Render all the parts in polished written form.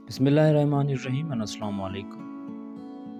Bismillahirrahmanirrahim and Assalamu alaikum.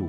2।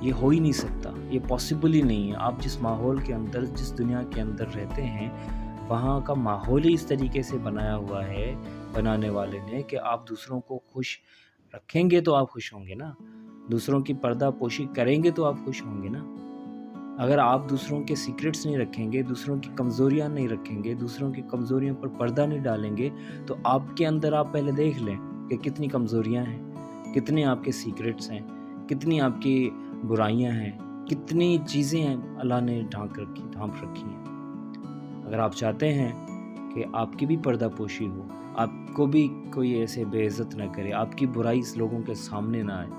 یہ ہو ہی نہیں سکتا، یہ پاسبل ہی نہیں ہے۔ آپ جس ماحول کے اندر، جس دنیا کے اندر رہتے ہیں، وہاں کا ماحول ہی اس طریقے سے بنایا ہوا ہے بنانے والے نے کہ آپ دوسروں کو خوش رکھیں گے تو آپ خوش ہوں گے نا، دوسروں کی پردہ پوشی کریں گے تو آپ خوش ہوں گے نا۔ اگر آپ دوسروں کے سیکرٹس نہیں رکھیں گے، دوسروں کی کمزوریاں نہیں رکھیں گے، دوسروں کی کمزوریوں پر پردہ نہیں ڈالیں گے، تو آپ کے اندر آپ پہلے دیکھ لیں کہ کتنی کمزوریاں ہیں، کتنے آپ کے سیکرٹس ہیں، کتنی آپ کی برائیاں ہیں، کتنی چیزیں ہیں اللہ نے ڈھانپ رکھی ہیں۔ اگر آپ چاہتے ہیں کہ آپ کی بھی پردہ پوشی ہو، آپ کو بھی کوئی ایسے بے عزت نہ کرے، آپ کی برائی لوگوں کے سامنے نہ آئے،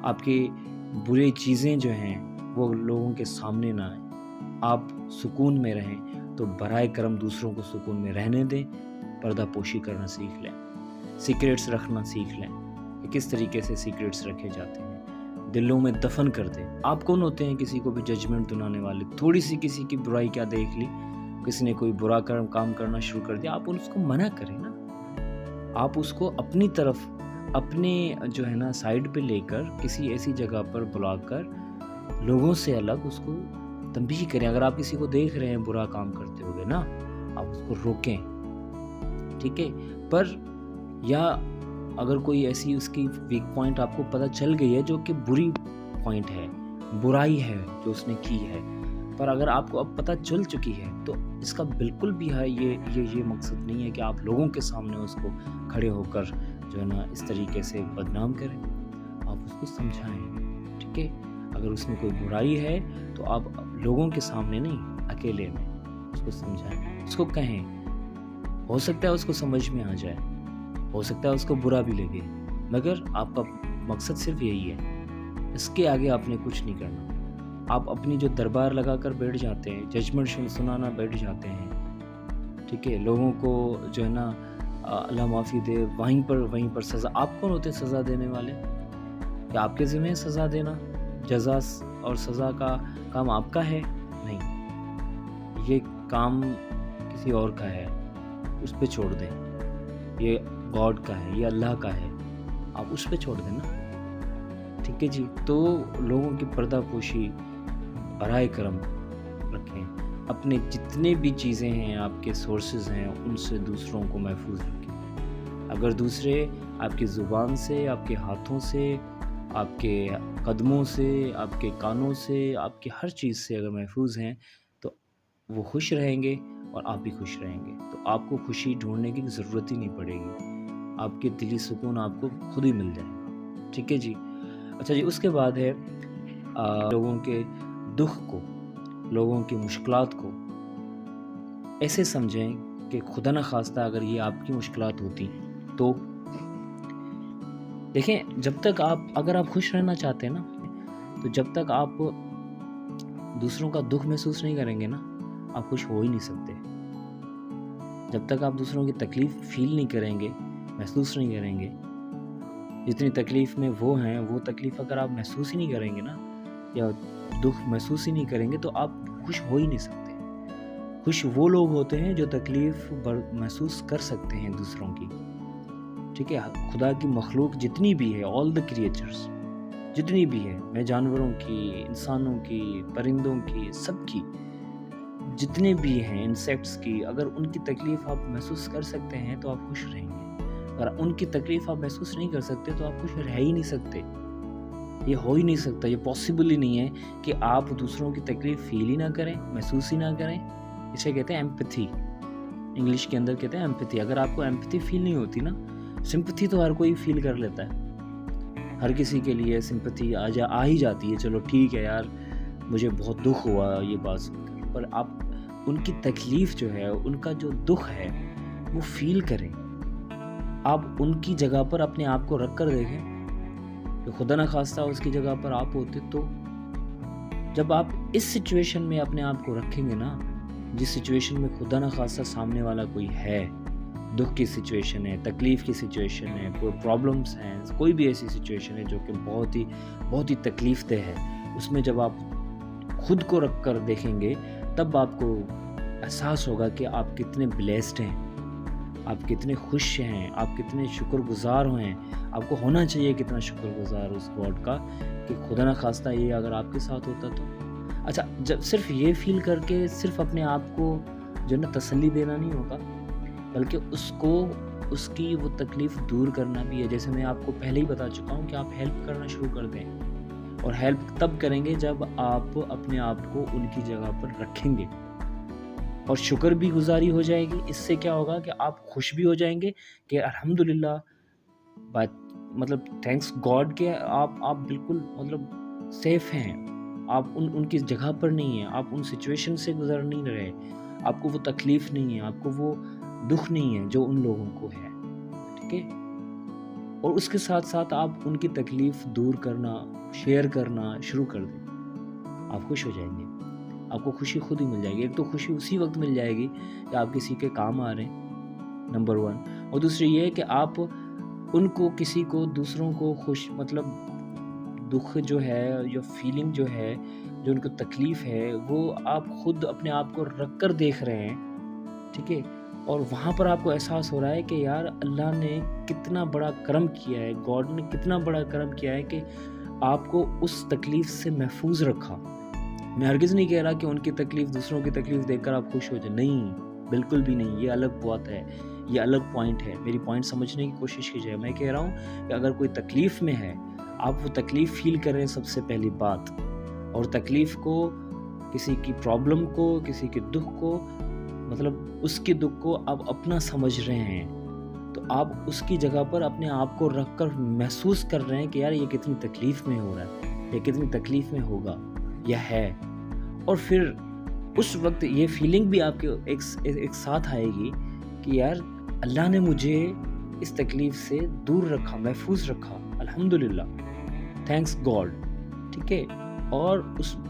آپ کی بری چیزیں جو ہیں وہ لوگوں کے سامنے نہ آئیں، آپ سکون میں رہیں، تو برائے کرم دوسروں کو سکون میں رہنے دیں، پردہ پوشی کرنا سیکھ لیں، سیکریٹس رکھنا سیکھ لیں کہ کس طریقے سے سیکریٹس رکھے جاتے ہیں، دلوں میں دفن کر دیں۔ آپ کون ہوتے ہیں کسی کو بھی ججمنٹ دلانے والے؟ تھوڑی سی کسی کی برائی کیا دیکھ لی، کسی نے کوئی برا کام کرنا شروع کر دیا، آپ اس کو منع کریں نا، آپ اس کو اپنی طرف اپنے جو ہے نا سائڈ پہ لے کر کسی ایسی جگہ پر بلا کر لوگوں سے الگ اس کو تنبیہ کریں۔ اگر آپ کسی کو دیکھ رہے ہیں برا کام کرتے ہوئے نا، آپ اس کو روکیں، ٹھیک ہے؟ پر یا اگر کوئی ایسی اس کی ویک پوائنٹ آپ کو پتہ چل گئی ہے جو کہ بری پوائنٹ ہے، برائی ہے جو اس نے کی ہے، پر اگر آپ کو اب پتہ چل چکی ہے تو اس کا بالکل بھی ہے یہ مقصد نہیں ہے کہ آپ لوگوں کے سامنے اس کو کھڑے ہو کر جو ہے نا اس طریقے سے بدنام کریں۔ آپ اس کو سمجھائیں، ٹھیک ہے؟ اگر اس میں کوئی برائی ہے تو آپ لوگوں کے سامنے نہیں، اکیلے میں اس کو سمجھائیں، اس کو کہیں۔ ہو سکتا ہے اس کو سمجھ میں آ جائے، ہو سکتا ہے اس کو برا بھی لگے، مگر آپ کا مقصد صرف یہی ہے، اس کے آگے آپ نے کچھ نہیں کرنا۔ آپ اپنی جو دربار لگا کر بیٹھ جاتے ہیں، ججمنٹ سنانا بیٹھ جاتے ہیں، ٹھیک ہے؟ لوگوں کو جو ہے نا اللہ معافی دے، وہیں پر سزا۔ آپ کون ہوتے ہیں سزا دینے والے؟ کہ آپ کے ذمہ ہے سزا دینا؟ جزا اور سزا کا کام آپ کا ہے؟ نہیں، یہ کام کسی اور کا ہے، اس پہ چھوڑ دیں۔ یہ گاڈ کا ہے، یہ اللہ کا ہے، آپ اس پہ چھوڑ دیں نا، ٹھیک ہے جی؟ تو لوگوں کی پردہ پوشی برائے کرم رکھیں، اپنے جتنے بھی چیزیں ہیں، آپ کے سورسز ہیں، ان سے دوسروں کو محفوظ رکھیں۔ اگر دوسرے آپ کی زبان سے، آپ کے ہاتھوں سے، آپ کے قدموں سے، آپ کے کانوں سے، آپ کے ہر چیز سے اگر محفوظ ہیں تو وہ خوش رہیں گے اور آپ بھی خوش رہیں گے، تو آپ کو خوشی ڈھونڈنے کی ضرورت ہی نہیں پڑے گی، آپ کے دلی سکون آپ کو خود ہی مل جائے گا، ٹھیک ہے جی؟ اچھا جی، اس کے بعد ہے لوگوں کے دکھ کو، لوگوں کی مشکلات کو ایسے سمجھیں کہ خدا نہ خواستہ اگر یہ آپ کی مشکلات ہوتی تو دیکھیں، جب تک اگر آپ خوش رہنا چاہتے ہیں نا، تو جب تک آپ دوسروں کا دکھ محسوس نہیں کریں گے نا، آپ خوش ہو ہی نہیں سکتے۔ جب تک آپ دوسروں کی تکلیف فیل نہیں کریں گے، محسوس نہیں کریں گے، جتنی تکلیف میں وہ ہیں، وہ تکلیف اگر آپ محسوس ہی نہیں کریں گے نا، یا دکھ محسوس ہی نہیں کریں گے، تو آپ خوش ہو ہی نہیں سکتے۔ خوش وہ لوگ ہوتے ہیں جو تکلیف محسوس کر سکتے ہیں دوسروں کی، ٹھیک ہے؟ خدا کی مخلوق جتنی بھی ہے، آل دا کریچرز جتنی بھی ہے، میں جانوروں کی، انسانوں کی، پرندوں کی، سب کی، جتنے بھی ہیں انسیکٹس کی، اگر ان کی تکلیف آپ محسوس کر سکتے ہیں تو آپ خوش رہیں گے۔ اگر ان کی تکلیف آپ محسوس نہیں کر سکتے تو آپ خوش رہ ہی نہیں سکتے، یہ ہو ہی نہیں سکتا، یہ پاسبل ہی نہیں ہے کہ آپ دوسروں کی تکلیف فیل ہی نہ کریں، محسوس ہی نہ کریں۔ اسے کہتے ہیں ایمپتھی، انگلش کے اندر کہتے ہیں ایمپتھی۔ اگر آپ کو ایمپتھی فیل نہیں ہوتی نا، سمپتھی تو ہر کوئی فیل کر لیتا ہے، ہر کسی کے لیے سمپتھی آ ہی جاتی ہے، چلو ٹھیک ہے یار، مجھے بہت دکھ ہوا یہ بات سن کر، پر آپ ان کی تکلیف جو ہے، ان کا جو دکھ ہے وہ فیل کریں۔ آپ ان کی جگہ پر اپنے آپ کو رکھ کر دیکھیں کہ خدا نہ خواستہ اس کی جگہ پر آپ ہوتے تو جب آپ اس سچویشن میں اپنے آپ کو رکھیں گے نا، جس سچویشن میں خدا نہ خواستہ سامنے والا کوئی ہے، دکھ کی سچویشن ہے، تکلیف کی سچویشن ہے، کوئی پرابلمس ہیں، کوئی بھی ایسی سچویشن ہے جو کہ بہت ہی تکلیف دہ ہے، اس میں جب آپ خود کو رکھ کر دیکھیں گے، تب آپ کو احساس ہوگا کہ آپ کتنے بلیسڈ ہیں، آپ کتنے خوش ہیں، آپ کتنے شکر گزار ہیں. آپ کو ہونا چاہیے کتنا شکر گزار اس گاڈ کا کہ خدا نہ خواستہ یہ اگر آپ کے ساتھ ہوتا تو. اچھا، جب صرف یہ فیل کر کے صرف اپنے آپ کو جو ہے نا تسلی دینا نہیں ہوگا، بلکہ اس کو اس کی وہ تکلیف دور کرنا بھی ہے. جیسے میں آپ کو پہلے ہی بتا چکا ہوں کہ آپ ہیلپ کرنا شروع کر دیں، اور ہیلپ تب کریں گے جب آپ اپنے آپ کو ان کی جگہ پر رکھیں گے، اور شکر بھی گزاری ہو جائے گی. اس سے کیا ہوگا کہ آپ خوش بھی ہو جائیں گے کہ الحمدللہ، بات مطلب تھینکس گاڈ کہ آپ بالکل مطلب سیف ہیں. آپ ان کی جگہ پر نہیں ہیں، آپ ان سچویشن سے گزر نہیں رہے، آپ کو وہ تکلیف نہیں ہے، آپ کو وہ دکھ نہیں ہے جو ان لوگوں کو ہے. ٹھیک ہے؟ اور اس کے ساتھ ساتھ آپ ان کی تکلیف دور کرنا، شیئر کرنا شروع کر دیں. آپ خوش ہو جائیں گے، آپ کو خوشی خود ہی مل جائے گی. ایک تو خوشی اسی وقت مل جائے گی کہ آپ کسی کے کام آ رہے ہیں، نمبر 1. اور دوسری یہ کہ آپ ان کو کسی کو دوسروں کو خوش مطلب دکھ جو ہے یا فیلنگ جو ہے، جو ان کو تکلیف ہے، وہ آپ خود اپنے آپ کو رکھ کر دیکھ رہے ہیں. ٹھیک ہے؟ اور وہاں پر آپ کو احساس ہو رہا ہے کہ یار اللہ نے کتنا بڑا کرم کیا ہے، گاڈ نے کتنا بڑا کرم کیا ہے کہ آپ کو اس تکلیف سے محفوظ رکھا. میں ہرگز نہیں کہہ رہا کہ ان کی تکلیف، دوسروں کی تکلیف دیکھ کر آپ خوش ہو جائیں، نہیں، بالکل بھی نہیں. یہ الگ بات ہے، یہ الگ پوائنٹ ہے. میری پوائنٹ سمجھنے کی کوشش کیجیے. میں کہہ رہا ہوں کہ اگر کوئی تکلیف میں ہے، آپ وہ تکلیف فیل کر رہے ہیں سب سے پہلی بات، اور تکلیف کو، کسی کی پرابلم کو، کسی کے دکھ کو، مطلب اس کے دکھ کو آپ اپنا سمجھ رہے ہیں، تو آپ اس کی جگہ پر اپنے آپ کو رکھ کر محسوس کر رہے ہیں کہ یار یہ کتنی تکلیف میں ہو رہا ہے، یہ کتنی تکلیف میں ہوگا یا ہے. اور پھر اس وقت یہ فیلنگ بھی آپ کے ایک ساتھ آئے گی کہ یار اللہ نے مجھے اس تکلیف سے دور رکھا، محفوظ رکھا، الحمدللہ، تھینکس گاڈ. ٹھیک ہے؟ اور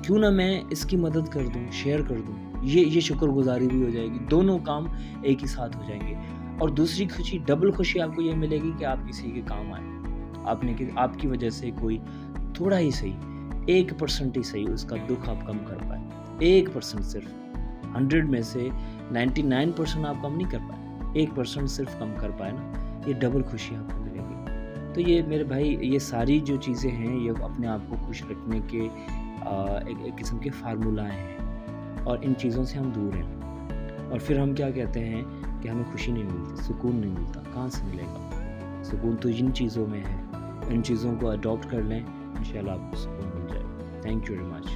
کیوں نہ میں اس کی مدد کر دوں، شیئر کر دوں. یہ شکر گزاری بھی ہو جائے گی. دونوں کام ایک ہی ساتھ ہو جائیں گے. اور دوسری خوشی، ڈبل خوشی آپ کو یہ ملے گی کہ آپ کسی کے کام آئے. آپ کی وجہ سے کوئی تھوڑا ہی صحیح، 1% ہی صحیح اس کا دکھ آپ کم کر پائے. 1% صرف، 100 میں سے 99% آپ کم نہیں کر پائے، 1% صرف کم کر پائے نا، یہ ڈبل خوشی آپ کو ملے گی. تو یہ میرے بھائی، یہ ساری جو چیزیں ہیں، یہ اپنے آپ کو خوش رکھنے کے ایک قسم کے فارمولہ ہیں، اور ان چیزوں سے ہم دور ہیں. اور پھر ہم کیا کہتے ہیں کہ ہمیں خوشی نہیں ملتی، سکون نہیں ملتا. کہاں سے ملے گا سکون؟ تو ان چیزوں میں ہے. ان چیزوں کو اڈاپٹ کر لیں، انشاءاللہ آپ کو سکون مل جائے گا. Thank you very much.